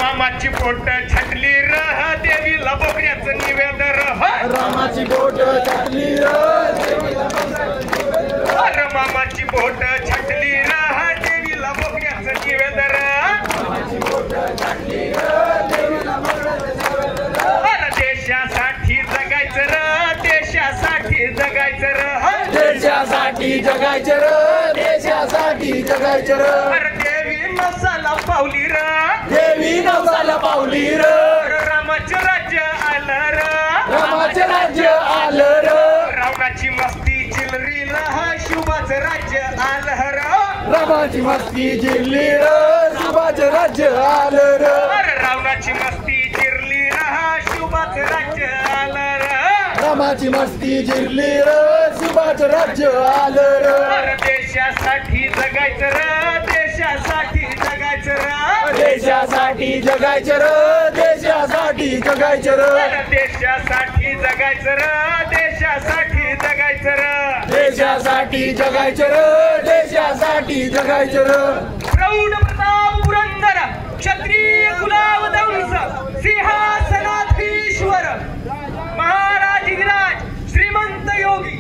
रामाची बोट छाटली र देवीला बोकड्याचं निवेद र रामाची बोट छाटली र रामाची बोट छाटली र देवीला बोकड्याचं निवेद र देशासाठी जगायचं र देशासाठी जगायचं र देशासाठी जगायचं र देशासाठी जगायचं र देवी नवसाला पावली र देवी नवसाला पावली र रामाचं राज्य आलं र रामाचं राज्य आलं र रावणाची मस्ती चिलरीला शिवाचं राज्य आलं र रामाची मस्ती जिरली र शिवाचं राज्य आलं र रावणाची मस्ती चिरली र शिवाचं राज्य आलं र रामाची मस्ती जिरली र शिवाचं राज्य आलं र देशासाठी जगायचं र देशासाठी जगायचं र देशासाठी जगायचं र देशासाठी जगायचं र देशासाठी जगायचं र देशासाठी जगायचं र देशासाठी जगायचं र देशासाठी जगायचं र प्रौढ प्रताप पुरंदर क्षत्रिय कुलावतंस सिंहासनाधीश्वर महाराज श्रीमंत योगी